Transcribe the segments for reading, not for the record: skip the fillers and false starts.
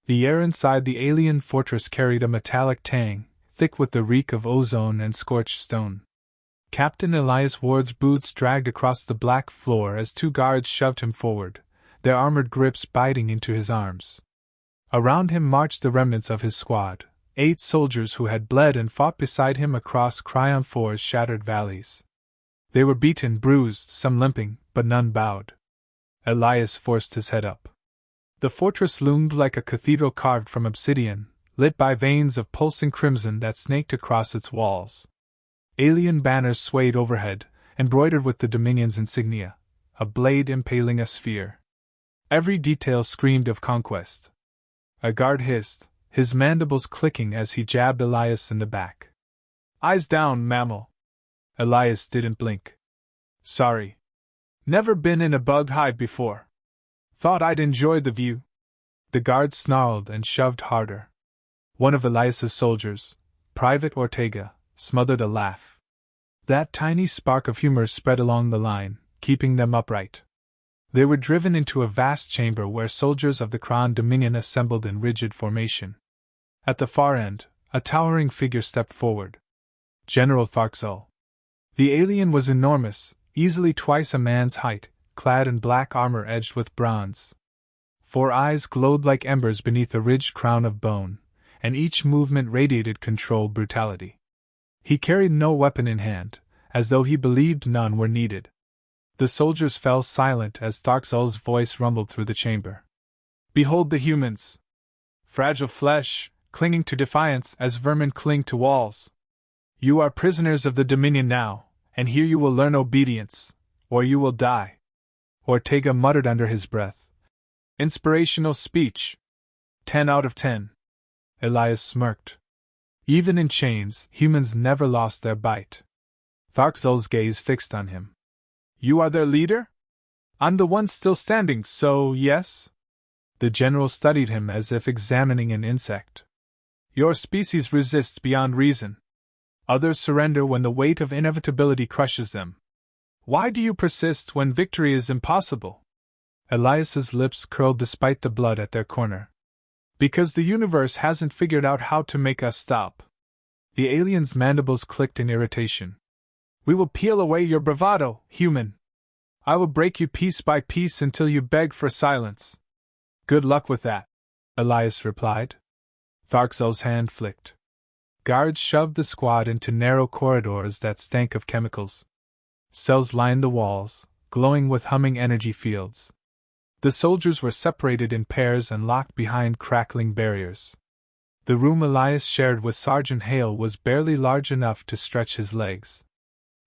The air inside the alien fortress carried a metallic tang, thick with the reek of ozone and scorched stone. Captain Elias Ward's boots dragged across the black floor as two guards shoved him forward, their armored grips biting into his arms. Around him marched the remnants of his squad, 8 soldiers who had bled and fought beside him across Cryon 4's shattered valleys. They were beaten, bruised, some limping, but none bowed. Elias forced his head up. The fortress loomed like a cathedral carved from obsidian, lit by veins of pulsing crimson that snaked across its walls. Alien banners swayed overhead, embroidered with the Dominion's insignia, a blade impaling a sphere. Every detail screamed of conquest. A guard hissed, his mandibles clicking as he jabbed Elias in the back. "Eyes down, mammal." Elias didn't blink. "Sorry. Never been in a bug hive before. Thought I'd enjoy the view." The guard snarled and shoved harder. One of Elias's soldiers, Private Ortega, smothered a laugh. That tiny spark of humor spread along the line, keeping them upright. They were driven into a vast chamber where soldiers of the Crown Dominion assembled in rigid formation. At the far end, a towering figure stepped forward. General Tharkzul. The alien was enormous, easily twice a man's height, clad in black armor edged with bronze. 4 eyes glowed like embers beneath a ridged crown of bone, and each movement radiated controlled brutality. He carried no weapon in hand, as though he believed none were needed. The soldiers fell silent as Tharkzul's voice rumbled through the chamber. "Behold the humans! Fragile flesh, clinging to defiance as vermin cling to walls. You are prisoners of the Dominion now, and here you will learn obedience, or you will die." Ortega muttered under his breath. "Inspirational speech. 10 out of 10. Elias smirked. Even in chains, humans never lost their bite. Tharkzul's gaze fixed on him. "You are their leader? I'm the one still standing, so yes?" The general studied him as if examining an insect. "Your species resists beyond reason. Others surrender when the weight of inevitability crushes them. Why do you persist when victory is impossible?" Elias's lips curled despite the blood at their corner. "Because the universe hasn't figured out how to make us stop." The alien's mandibles clicked in irritation. "We will peel away your bravado, human. I will break you piece by piece until you beg for silence." "Good luck with that," Elias replied. Tharkzul's hand flicked. Guards shoved the squad into narrow corridors that stank of chemicals. Cells lined the walls, glowing with humming energy fields. The soldiers were separated in pairs and locked behind crackling barriers. The room Elias shared with Sergeant Hale was barely large enough to stretch his legs.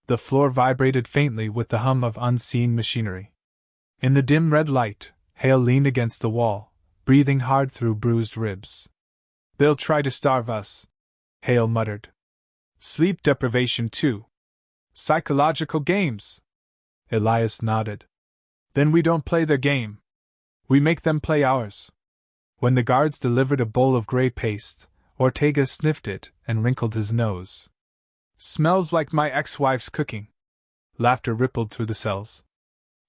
The floor vibrated faintly with the hum of unseen machinery. In the dim red light, Hale leaned against the wall, breathing hard through bruised ribs. "They'll try to starve us," Hale muttered. "Sleep deprivation too. Psychological games." Elias nodded. "Then we don't play their game. We make them play ours." When the guards delivered a bowl of gray paste, Ortega sniffed it and wrinkled his nose. "Smells like my ex-wife's cooking." Laughter rippled through the cells.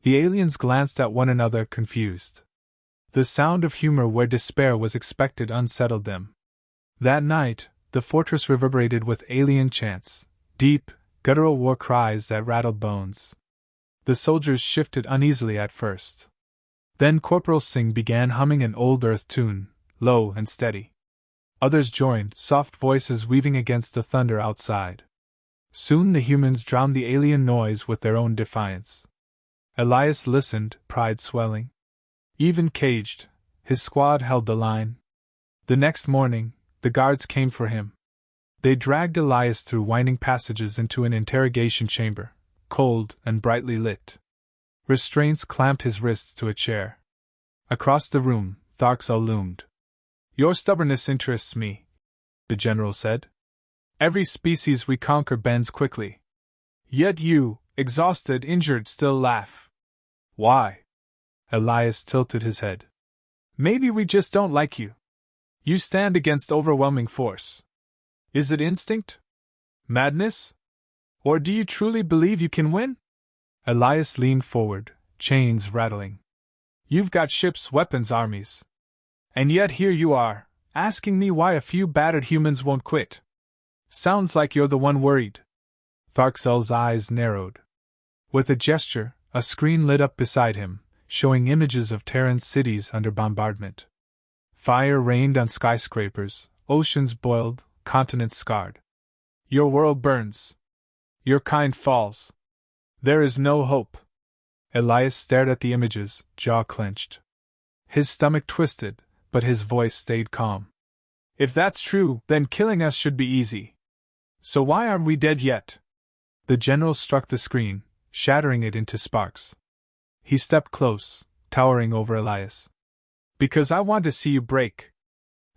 The aliens glanced at one another, confused. The sound of humor where despair was expected unsettled them. That night, the fortress reverberated with alien chants, deep, guttural war cries that rattled bones. The soldiers shifted uneasily at first. Then Corporal Singh began humming an old earth tune, low and steady. Others joined, soft voices weaving against the thunder outside. Soon the humans drowned the alien noise with their own defiance. Elias listened, pride swelling. Even caged, his squad held the line. The next morning, the guards came for him. They dragged Elias through winding passages into an interrogation chamber, cold and brightly lit. Restraints clamped his wrists to a chair. Across the room, Tharkzul loomed. "Your stubbornness interests me," the general said. "Every species we conquer bends quickly. Yet you, exhausted, injured, still laugh. Why?" Elias tilted his head. "Maybe we just don't like you. You stand against overwhelming force. Is it instinct? Madness? Or do you truly believe you can win?" Elias leaned forward, chains rattling. "You've got ships, weapons, armies. And yet here you are, asking me why a few battered humans won't quit. Sounds like you're the one worried. Tharksel's eyes narrowed. With a gesture, a screen lit up beside him, showing images of Terran's cities under bombardment. Fire rained on skyscrapers, oceans boiled, continents scarred. Your world burns. Your kind falls. There is no hope. Elias stared at the images, jaw clenched. His stomach twisted, but his voice stayed calm. If that's true, then killing us should be easy. So why aren't we dead yet? The general struck the screen, shattering it into sparks. He stepped close, towering over Elias. Because I want to see you break.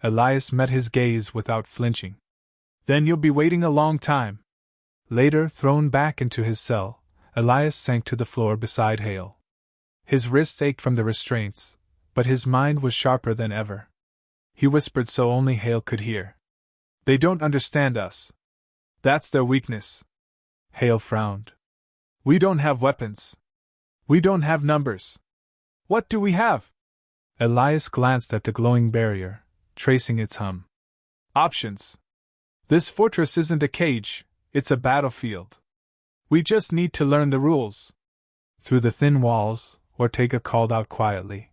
Elias met his gaze without flinching. Then you'll be waiting a long time. Later, thrown back into his cell, Elias sank to the floor beside Hale. His wrists ached from the restraints, but his mind was sharper than ever. He whispered so only Hale could hear. They don't understand us. That's their weakness. Hale frowned. We don't have weapons. We don't have numbers. What do we have? Elias glanced at the glowing barrier, tracing its hum. Options. This fortress isn't a cage, it's a battlefield. We just need to learn the rules. Through the thin walls, Ortega called out quietly.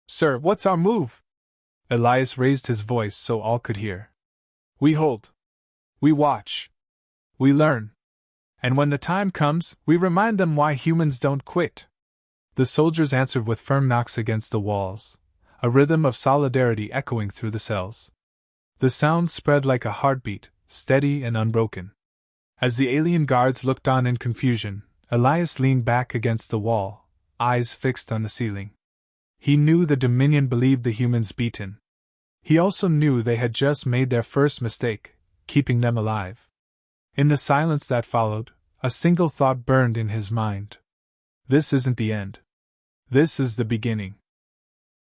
Sir, what's our move? Elias raised his voice so all could hear. We hold. We watch. We learn. And when the time comes, we remind them why humans don't quit. The soldiers answered with firm knocks against the walls, a rhythm of solidarity echoing through the cells. The sound spread like a heartbeat, steady and unbroken. As the alien guards looked on in confusion, Elias leaned back against the wall, eyes fixed on the ceiling. He knew the Dominion believed the humans beaten. He also knew they had just made their first mistake, keeping them alive. In the silence that followed, a single thought burned in his mind. This isn't the end. This is the beginning.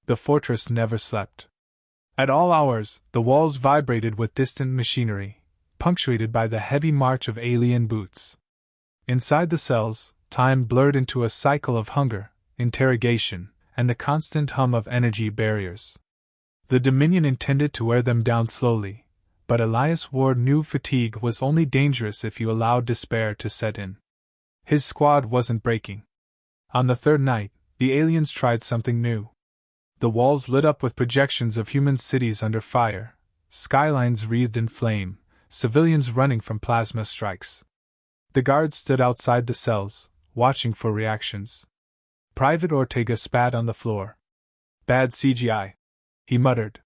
The fortress never slept. At all hours, the walls vibrated with distant machinery, punctuated by the heavy march of alien boots. Inside the cells, time blurred into a cycle of hunger, interrogation, and the constant hum of energy barriers. The Dominion intended to wear them down slowly, but Elias Ward knew fatigue was only dangerous if you allowed despair to set in. His squad wasn't breaking. On the third night, the aliens tried something new. The walls lit up with projections of human cities under fire, skylines wreathed in flame, civilians running from plasma strikes. The guards stood outside the cells, watching for reactions. Private Ortega spat on the floor. Bad CGI, he muttered.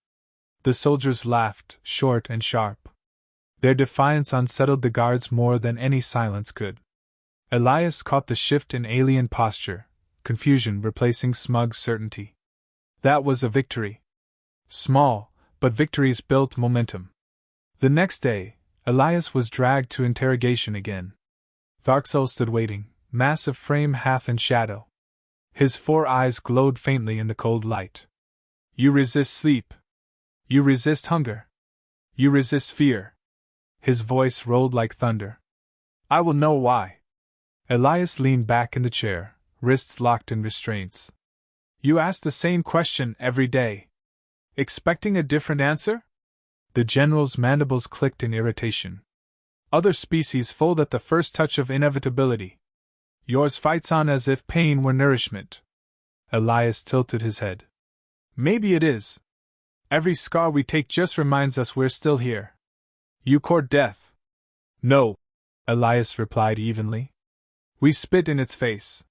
The soldiers laughed, short and sharp. Their defiance unsettled the guards more than any silence could. Elias caught the shift in alien posture, confusion replacing smug certainty. That was a victory. Small, but victories built momentum. The next day, Elias was dragged to interrogation again. Tharksel stood waiting, massive frame half in shadow. His 4 eyes glowed faintly in the cold light. You resist sleep. You resist hunger. You resist fear. His voice rolled like thunder. I will know why. Elias leaned back in the chair, wrists locked in restraints. You ask the same question every day. Expecting a different answer? The general's mandibles clicked in irritation. Other species fold at the first touch of inevitability. Yours fights on as if pain were nourishment. Elias tilted his head. Maybe it is. Every scar we take just reminds us we're still here. You court death. No, Elias replied evenly. We spit in its face.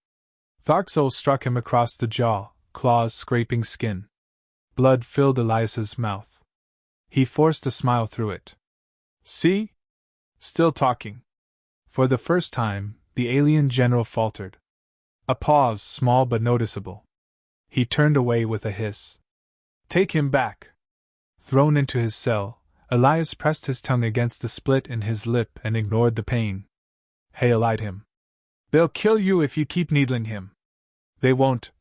Tharksol struck him across the jaw, claws scraping skin. Blood filled Elias's mouth. He forced a smile through it. See? Still talking. For the first time, the alien general faltered. A pause, small but noticeable. He turned away with a hiss. Take him back. Thrown into his cell, Elias pressed his tongue against the split in his lip and ignored the pain. Hale eyed him. They'll kill you if you keep needling him. They won't,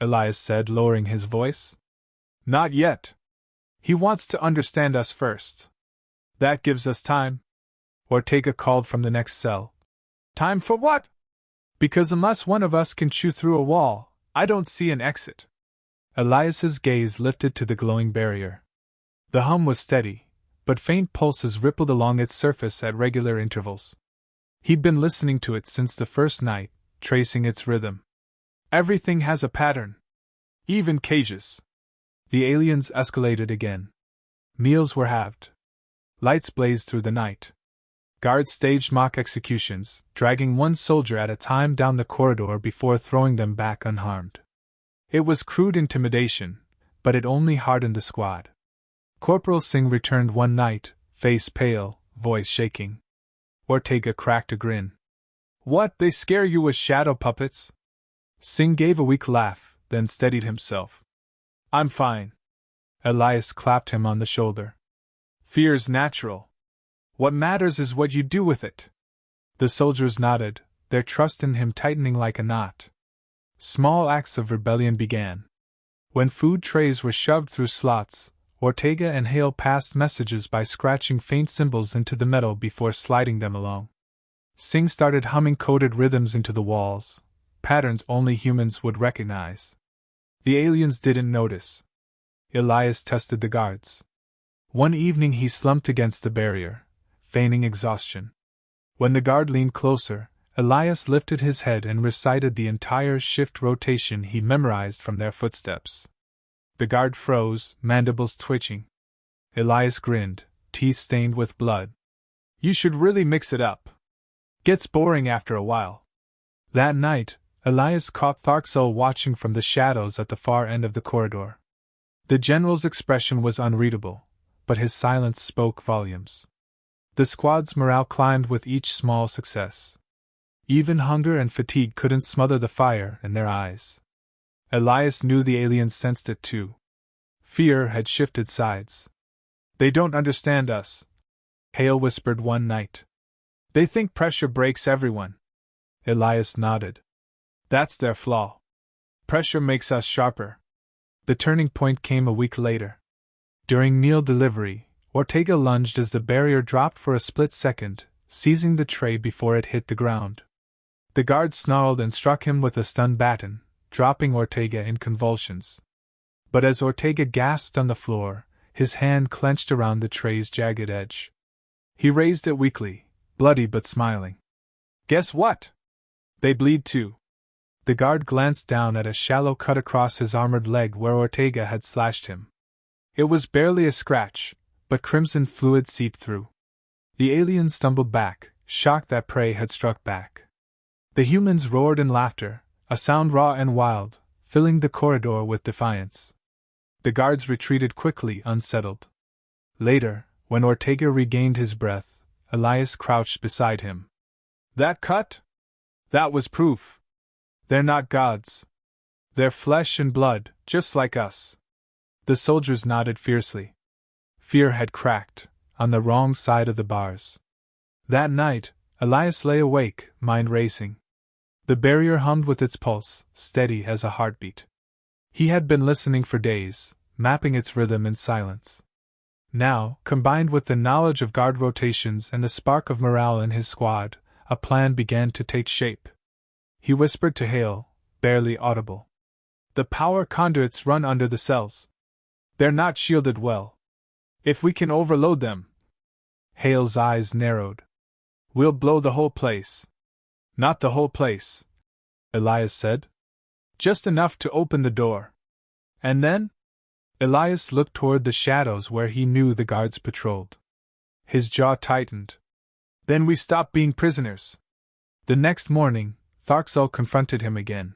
Elias said, lowering his voice. Not yet. He wants to understand us first. That gives us time. Ortega called from the next cell. Time for what? Because unless one of us can chew through a wall, I don't see an exit. Elias's gaze lifted to the glowing barrier. The hum was steady, but faint pulses rippled along its surface at regular intervals. He'd been listening to it since the first night, tracing its rhythm. Everything has a pattern. Even cages. The aliens escalated again. Meals were halved. Lights blazed through the night. Guards staged mock executions, dragging one soldier at a time down the corridor before throwing them back unharmed. It was crude intimidation, but it only hardened the squad. Corporal Singh returned one night, face pale, voice shaking. Ortega cracked a grin. "What, they scare you with shadow puppets?" Singh gave a weak laugh, then steadied himself. "I'm fine." Elias clapped him on the shoulder. "Fear's natural. What matters is what you do with it." The soldiers nodded, their trust in him tightening like a knot. Small acts of rebellion began. When food trays were shoved through slots, Ortega and Hale passed messages by scratching faint symbols into the metal before sliding them along. Singh started humming coded rhythms into the walls, patterns only humans would recognize. The aliens didn't notice. Elias tested the guards. One evening he slumped against the barrier, feigning exhaustion. When the guard leaned closer, Elias lifted his head and recited the entire shift rotation he memorized from their footsteps. The guard froze, mandibles twitching. Elias grinned, teeth stained with blood. "You should really mix it up. Gets boring after a while." That night, Elias caught Tharxol watching from the shadows at the far end of the corridor. The general's expression was unreadable, but his silence spoke volumes. The squad's morale climbed with each small success. Even hunger and fatigue couldn't smother the fire in their eyes. Elias knew the aliens sensed it too. Fear had shifted sides. "They don't understand us," Hale whispered one night. "They think pressure breaks everyone." Elias nodded. "That's their flaw. Pressure makes us sharper." The turning point came a week later. During meal delivery, Ortega lunged as the barrier dropped for a split second, seizing the tray before it hit the ground. The guard snarled and struck him with a stun baton, dropping Ortega in convulsions. But as Ortega gasped on the floor, his hand clenched around the tray's jagged edge. He raised it weakly, bloody but smiling. "Guess what? They bleed too." The guard glanced down at a shallow cut across his armored leg where Ortega had slashed him. It was barely a scratch, but crimson fluid seeped through. The aliens stumbled back, shocked that prey had struck back. The humans roared in laughter, a sound raw and wild, filling the corridor with defiance. The guards retreated quickly, unsettled. Later, when Ortega regained his breath, Elias crouched beside him. "That cut? That was proof. They're not gods. They're flesh and blood, just like us." The soldiers nodded fiercely. Fear had cracked, on the wrong side of the bars. That night, Elias lay awake, mind racing. The barrier hummed with its pulse, steady as a heartbeat. He had been listening for days, mapping its rhythm in silence. Now, combined with the knowledge of guard rotations and the spark of morale in his squad, a plan began to take shape. He whispered to Hale, barely audible. "The power conduits run under the cells. They're not shielded well. If we can overload them..." Hale's eyes narrowed. "We'll blow the whole place." "Not the whole place," Elias said. "Just enough to open the door." "And then?" Elias looked toward the shadows where he knew the guards patrolled. His jaw tightened. "Then we stop being prisoners." The next morning, Tharxol confronted him again.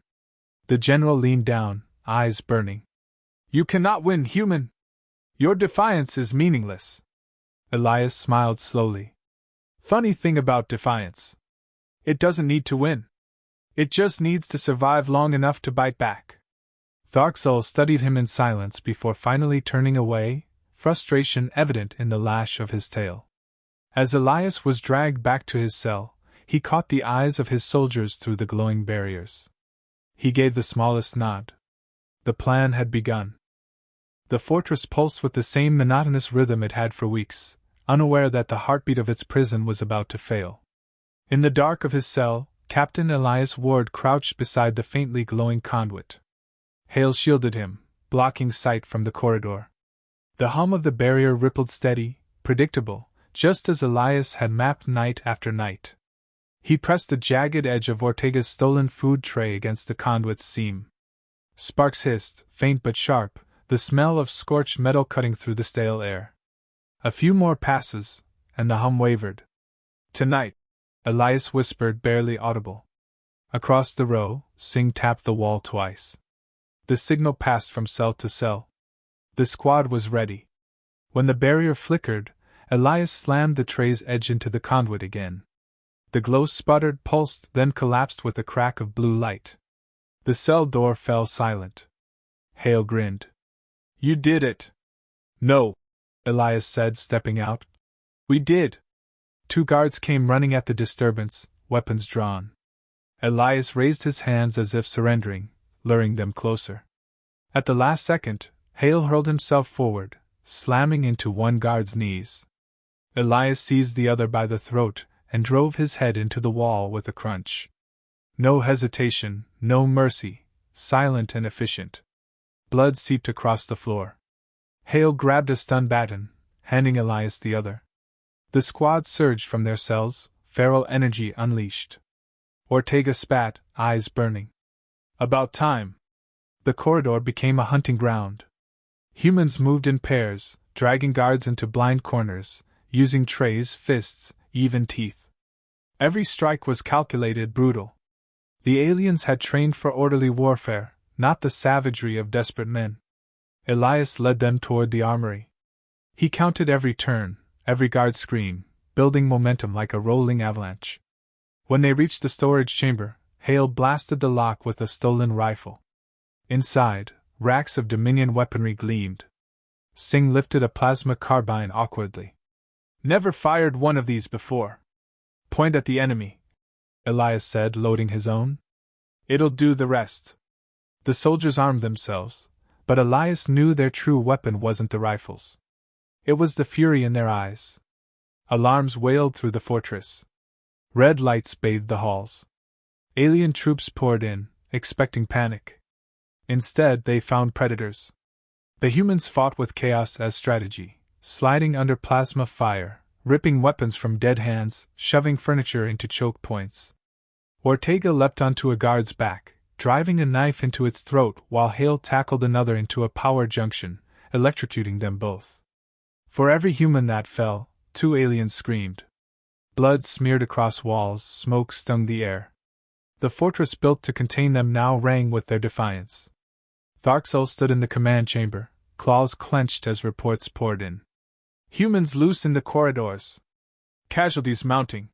The general leaned down, eyes burning. "You cannot win, human! Your defiance is meaningless." Elias smiled slowly. "Funny thing about defiance. It doesn't need to win. It just needs to survive long enough to bite back." Tharxol studied him in silence before finally turning away, frustration evident in the lash of his tail. As Elias was dragged back to his cell, he caught the eyes of his soldiers through the glowing barriers. He gave the smallest nod. The plan had begun. The fortress pulsed with the same monotonous rhythm it had for weeks, unaware that the heartbeat of its prison was about to fail. In the dark of his cell, Captain Elias Ward crouched beside the faintly glowing conduit. Hale shielded him, blocking sight from the corridor. The hum of the barrier rippled steady, predictable, just as Elias had mapped night after night. He pressed the jagged edge of Ortega's stolen food tray against the conduit's seam. Sparks hissed, faint but sharp, the smell of scorched metal cutting through the stale air. A few more passes, and the hum wavered. "Tonight," Elias whispered, barely audible. Across the row, Singh tapped the wall twice. The signal passed from cell to cell. The squad was ready. When the barrier flickered, Elias slammed the tray's edge into the conduit again. The glow sputtered, pulsed, then collapsed with a crack of blue light. The cell door fell silent. Hale grinned. "You did it." "No," Elias said, stepping out. "We did." 2 guards came running at the disturbance, weapons drawn. Elias raised his hands as if surrendering, luring them closer. At the last second, Hale hurled himself forward, slamming into one guard's knees. Elias seized the other by the throat and drove his head into the wall with a crunch. No hesitation, no mercy, silent and efficient. Blood seeped across the floor. Hale grabbed a stun baton, handing Elias the other. The squad surged from their cells, feral energy unleashed. Ortega spat, eyes burning. About time. The corridor became a hunting ground. Humans moved in pairs, dragging guards into blind corners, using trays, fists, even teeth. Every strike was calculated, brutal. The aliens had trained for orderly warfare, not the savagery of desperate men. Elias led them toward the armory. He counted every turn, every guard scream, building momentum like a rolling avalanche. When they reached the storage chamber, Hale blasted the lock with a stolen rifle. Inside, racks of Dominion weaponry gleamed. Singh lifted a plasma carbine awkwardly. "Never fired one of these before." "Point at the enemy," Elias said, loading his own. "It'll do the rest." The soldiers armed themselves, but Elias knew their true weapon wasn't the rifles. It was the fury in their eyes. Alarms wailed through the fortress. Red lights bathed the halls. Alien troops poured in, expecting panic. Instead, they found predators. The humans fought with chaos as strategy, sliding under plasma fire, ripping weapons from dead hands, shoving furniture into choke points. Ortega leapt onto a guard's back, driving a knife into its throat while Hale tackled another into a power junction, electrocuting them both. For every human that fell, 2 aliens screamed. Blood smeared across walls, smoke stung the air. The fortress built to contain them now rang with their defiance. Tharxel stood in the command chamber, claws clenched as reports poured in. "Humans loose in the corridors. Casualties mounting."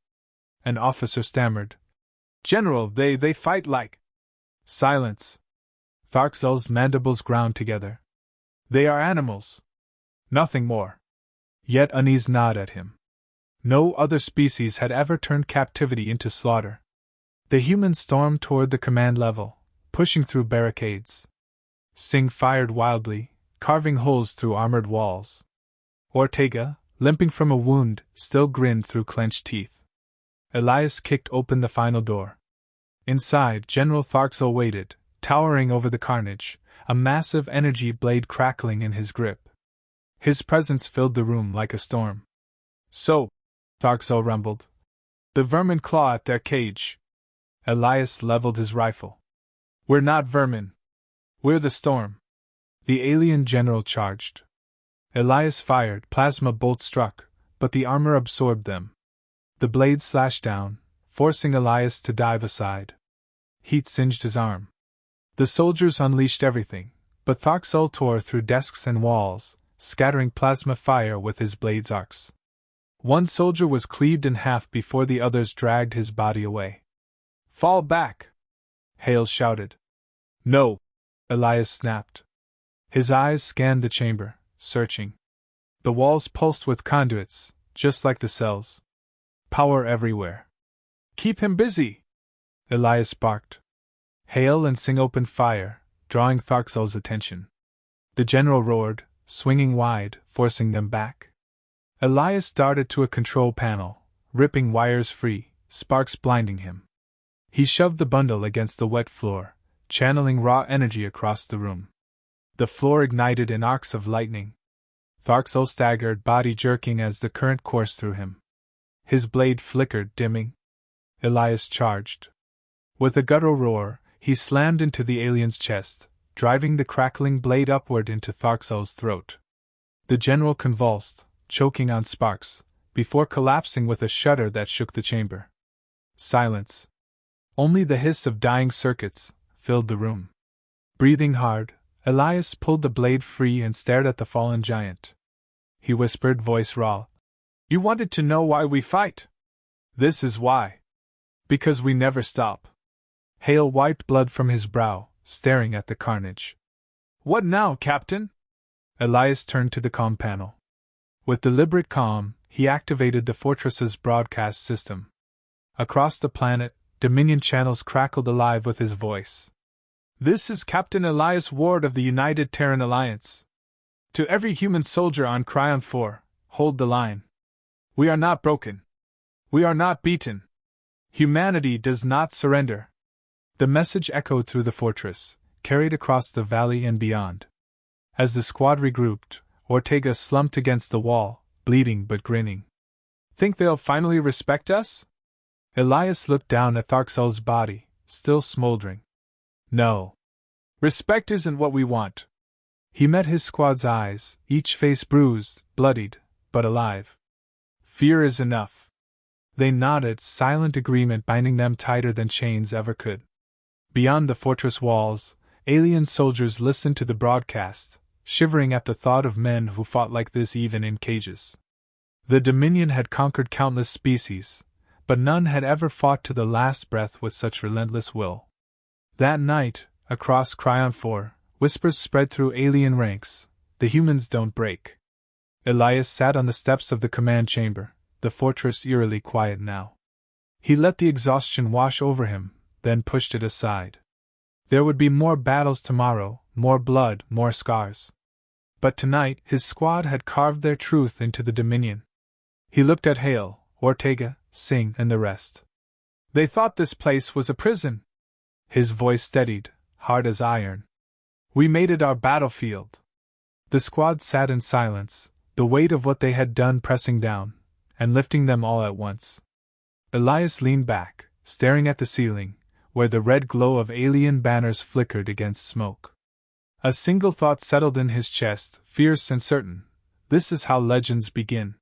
An officer stammered. "General, they fight like—" "Silence." Tharxel's mandibles ground together. "They are animals. Nothing more." Yet unease gnawed at him. No other species had ever turned captivity into slaughter. The humans stormed toward the command level, pushing through barricades. Singh fired wildly, carving holes through armored walls. Ortega, limping from a wound, still grinned through clenched teeth. Elias kicked open the final door. Inside, General Tharxel waited, towering over the carnage, a massive energy blade crackling in his grip. His presence filled the room like a storm. "So," Tharxel rumbled, "the vermin claw at their cage." Elias leveled his rifle. "We're not vermin. We're the storm." The alien general charged. Elias fired, plasma bolts struck, but the armor absorbed them. The blades slashed down, forcing Elias to dive aside. Heat singed his arm. The soldiers unleashed everything, but Tharxel tore through desks and walls, scattering plasma fire with his blade's arcs. One soldier was cleaved in half before the others dragged his body away. "Fall back!" Hale shouted. "No!" Elias snapped. His eyes scanned the chamber, searching. The walls pulsed with conduits, just like the cells. Power everywhere. "Keep him busy!" Elias barked. Hale and Singh opened fire, drawing Tharxel's attention. The general roared, swinging wide, forcing them back. Elias darted to a control panel, ripping wires free, sparks blinding him. He shoved the bundle against the wet floor, channeling raw energy across the room. The floor ignited in arcs of lightning. Tharxol staggered, body jerking as the current coursed through him. His blade flickered, dimming. Elias charged. With a guttural roar, he slammed into the alien's chest, driving the crackling blade upward into Tharxol's throat. The general convulsed, choking on sparks, before collapsing with a shudder that shook the chamber. Silence. Only the hiss of dying circuits filled the room. Breathing hard, Elias pulled the blade free and stared at the fallen giant. He whispered, voice raw, "You wanted to know why we fight? This is why. Because we never stop." Hale wiped blood from his brow, staring at the carnage. "What now, Captain?" Elias turned to the comm panel. With deliberate calm, he activated the fortress's broadcast system. Across the planet, Dominion channels crackled alive with his voice. "This is Captain Elias Ward of the United Terran Alliance. To every human soldier on Cryon 4, hold the line. We are not broken. We are not beaten. Humanity does not surrender." The message echoed through the fortress, carried across the valley and beyond. As the squad regrouped, Ortega slumped against the wall, bleeding but grinning. "Think they'll finally respect us?" Elias looked down at Tharxol's body, still smoldering. "No. Respect isn't what we want." He met his squad's eyes, each face bruised, bloodied, but alive. "Fear is enough." They nodded, silent agreement binding them tighter than chains ever could. Beyond the fortress walls, alien soldiers listened to the broadcast, shivering at the thought of men who fought like this even in cages. The Dominion had conquered countless species, but none had ever fought to the last breath with such relentless will. That night, across Cryon 4, whispers spread through alien ranks, "The humans don't break." Elias sat on the steps of the command chamber, the fortress eerily quiet now. He let the exhaustion wash over him, then pushed it aside. There would be more battles tomorrow, more blood, more scars. But tonight, his squad had carved their truth into the Dominion. He looked at Hale, Ortega, Singh, and the rest. "They thought this place was a prison." His voice steadied, hard as iron. "We made it our battlefield." The squad sat in silence, the weight of what they had done pressing down, and lifting them all at once. Elias leaned back, staring at the ceiling, where the red glow of alien banners flickered against smoke. A single thought settled in his chest, fierce and certain: this is how legends begin.